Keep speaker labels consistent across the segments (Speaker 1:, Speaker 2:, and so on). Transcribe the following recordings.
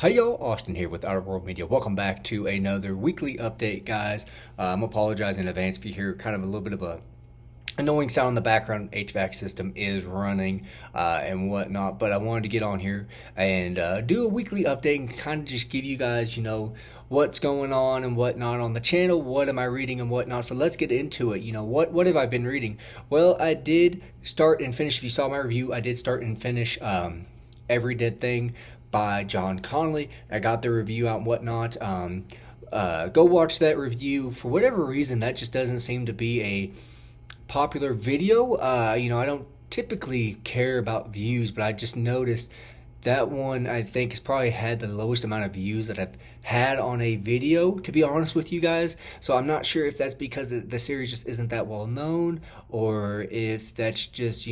Speaker 1: Hey yo, Austin here with Outer World Media. Welcome back to another weekly update, guys. I'm apologizing in advance if you hear kind of a little bit of a annoying sound in the background. HVAC system is running and whatnot, but I wanted to get on here and do a weekly update and kind of just give you guys, what's going on and whatnot on the channel. What am I reading and whatnot? So let's get into it. What have I been reading? Well, I did start and finish. If you saw my review, I did start and finish Every Dead Thing by John Connolly. I got the review out and whatnot. Go watch that review. For whatever reason, that just doesn't seem to be a popular video. I don't typically care about views, but I just noticed that one I think has probably had the lowest amount of views that I've had on a video, to be honest with you guys. So I'm not sure if that's because the series just isn't that well known, or if that's just,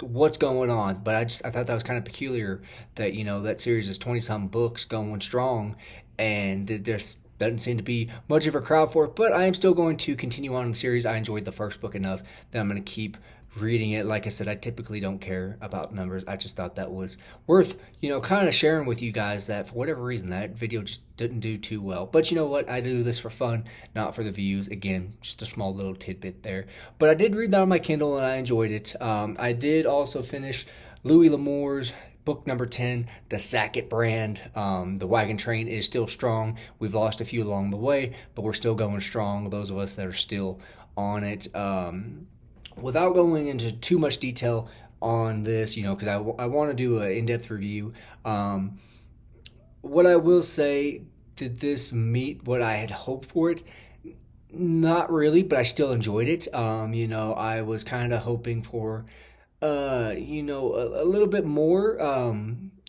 Speaker 1: what's going on. But I thought that was kind of peculiar that that series is 20 some books going strong, and there's doesn't seem to be much of a crowd for it. But I am still going to continue on in the series. I enjoyed the first book enough that I'm going to keep reading it. Like I said, I typically don't care about numbers. I just thought that was worth kind of sharing with you guys, that for whatever reason that video just didn't do too well. But you know what, I do this for fun, not for the views. Again, just a small little tidbit there. But I did read that on my Kindle and I enjoyed it. I did also finish Louis L'Amour's book number 10, The Sackett Brand. The wagon train is still strong. We've lost a few along the way, but we're still going strong, those of us that are still on it. Without going into too much detail on this, because I want to do an in-depth review. What I will say, did this meet what I had hoped for it? Not really, but I still enjoyed it. I was kind of hoping for, a little bit more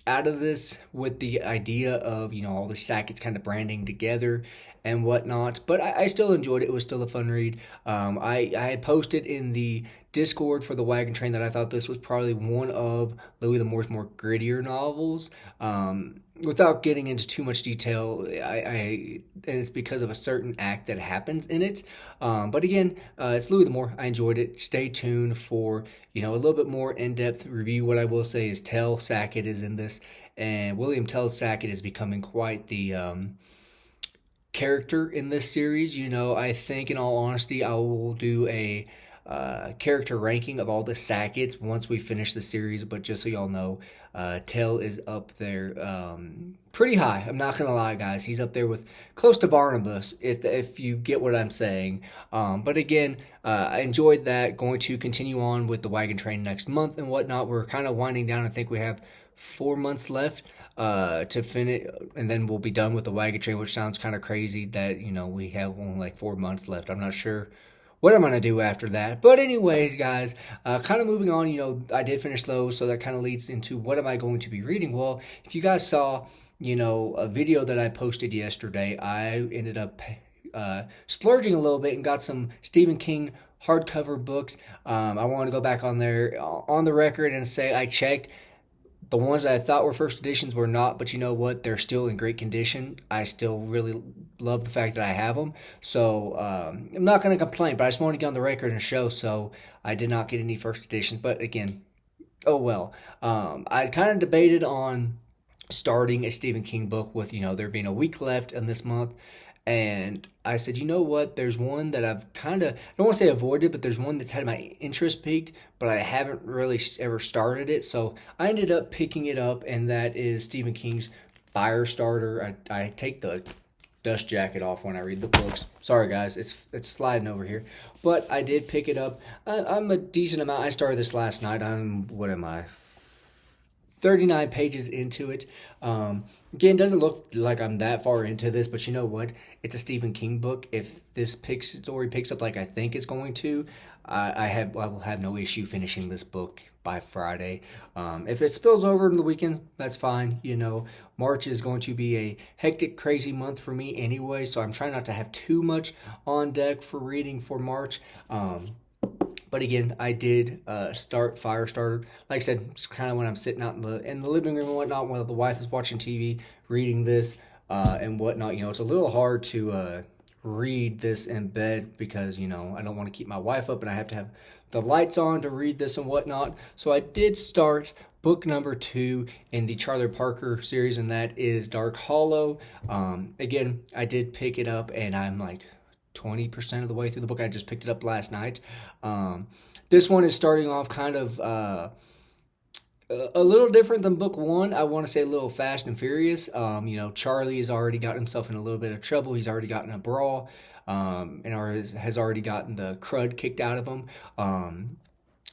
Speaker 1: out of this, with the idea of, all the Sackett's kind of branding together and whatnot. But I still enjoyed it. It was still a fun read. I had posted in the Discord for the Wagon Train that I thought this was probably one of Louis L'Amour's more grittier novels. Without getting into too much detail, and it's because of a certain act that happens in it. But again, it's Louis L'Amour. I enjoyed it. Stay tuned for a little bit more in-depth review. What I will say is Tell Sackett is in this, and William Tell Sackett is becoming quite the character in this series. I think, in all honesty, I will do a character ranking of all the Sacketts once we finish the series. But just so y'all know, Tell is up there pretty high. I'm not gonna lie, guys. He's up there with close to Barnabas, if you get what I'm saying. But again, I enjoyed that. Going to continue on with the Wagon Train next month and whatnot. We're kind of winding down. I think we have 4 months left to finish, and then we'll be done with the Wagon Train, which sounds kind of crazy that we have only like 4 months left. I'm not sure what I'm going to do after that. But anyways, guys, kind of moving on, I did finish those, so that kind of leads into what am I going to be reading. Well, if you guys saw, a video that I posted yesterday, I ended up splurging a little bit and got some Stephen King hardcover books. I want to go back on there, on the record, and say I checked. The ones that I thought were first editions were not, but you know what? They're still in great condition. I still really love the fact that I have them. So I'm not going to complain, but I just want to get on the record and show. So I did not get any first editions. But again, oh well. I kind of debated on starting a Stephen King book with, there being a week left in this month. And I said, you know what, there's one that I've kind of, I don't want to say avoided, but there's one that's had my interest peaked, but I haven't really ever started it. So I ended up picking it up, and that is Stephen King's Firestarter. I take the dust jacket off when I read the books. Sorry, guys, it's sliding over here. But I did pick it up. I'm a decent amount. I started this last night. What am I? 39 pages into it. Again, doesn't look like I'm that far into this, but you know what? It's a Stephen King book. If this story picks up like I think it's going to, I will have no issue finishing this book by Friday. If it spills over in the weekend, that's fine. March is going to be a hectic, crazy month for me anyway, so I'm trying not to have too much on deck for reading for March. But again, I did start Firestarter. Like I said, it's kind of when I'm sitting out in the living room and whatnot, while the wife is watching TV, reading this and whatnot. It's a little hard to read this in bed because, I don't want to keep my wife up and I have to have the lights on to read this and whatnot. So I did start book number 2 in the Charlie Parker series, and that is Dark Hollow. Again, I did pick it up, and I'm like 20% of the way through the book. I just picked it up last night. This one is starting off kind of a little different than book 1. I want to say a little fast and furious. Charlie has already gotten himself in a little bit of trouble. He's already gotten a brawl, and has already gotten the crud kicked out of him.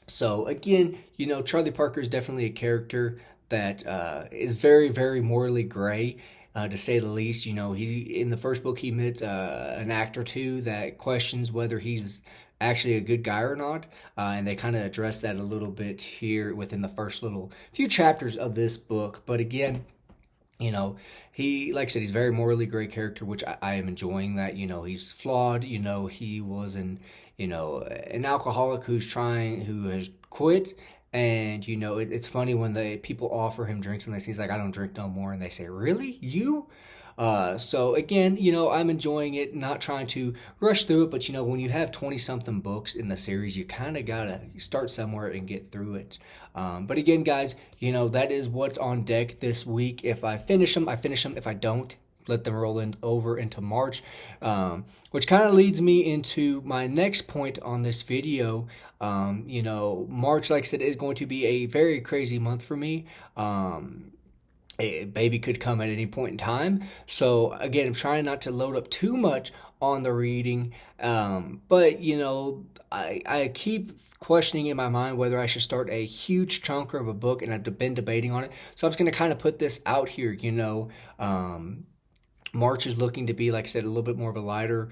Speaker 1: So again, Charlie Parker is definitely a character that is very, very morally gray, to say the least. He in the first book he meets an act or two that questions whether he's actually a good guy or not, and they kind of address that a little bit here within the first little few chapters of this book. But again, he, like I said, he's a very morally great character, which I am enjoying that. He's flawed. He was an alcoholic who has quit. And, it's funny when people offer him drinks and he's like, I don't drink no more. And they say, really? You? So again, I'm enjoying it, not trying to rush through it, but when you have 20 something books in the series, you kind of gotta start somewhere and get through it. But again, guys, that is what's on deck this week. If I finish them, I finish them. If I don't, let them roll over into March, which kind of leads me into my next point on this video. March, like I said, is going to be a very crazy month for me. A baby could come at any point in time. So again, I'm trying not to load up too much on the reading. But I keep questioning in my mind whether I should start a huge chunk of a book, and I've been debating on it. So I'm just going to kind of put this out here. March is looking to be, like I said, a little bit more of a lighter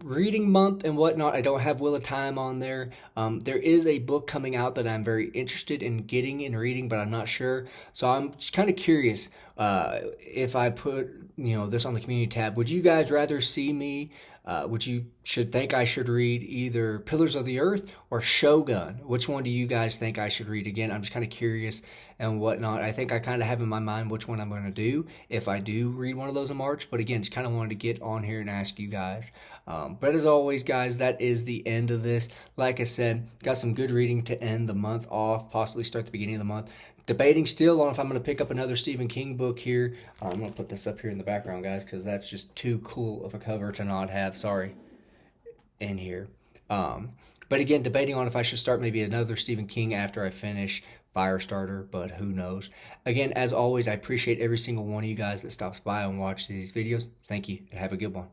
Speaker 1: reading month and whatnot. I don't have Wheel of Time on there. There is a book coming out that I'm very interested in getting and reading, but I'm not sure. So I'm just kind of curious, if I put this on the community tab. Would you guys rather see me? Should think I should read either Pillars of the Earth or Shogun? Which one do you guys think I should read? Again, I'm just kind of curious and whatnot. I think I kind of have in my mind which one I'm going to do if I do read one of those in March. But again, just kind of wanted to get on here and ask you guys. But as always, guys, that is the end of this. Like I said, got some good reading to end the month off, possibly start the beginning of the month. Debating still on if I'm going to pick up another Stephen King book here. I'm going to put this up here in the background, guys, because that's just too cool of a cover to not have, in here. But again, debating on if I should start maybe another Stephen King after I finish Firestarter, but who knows. Again, as always, I appreciate every single one of you guys that stops by and watches these videos. Thank you, and have a good one.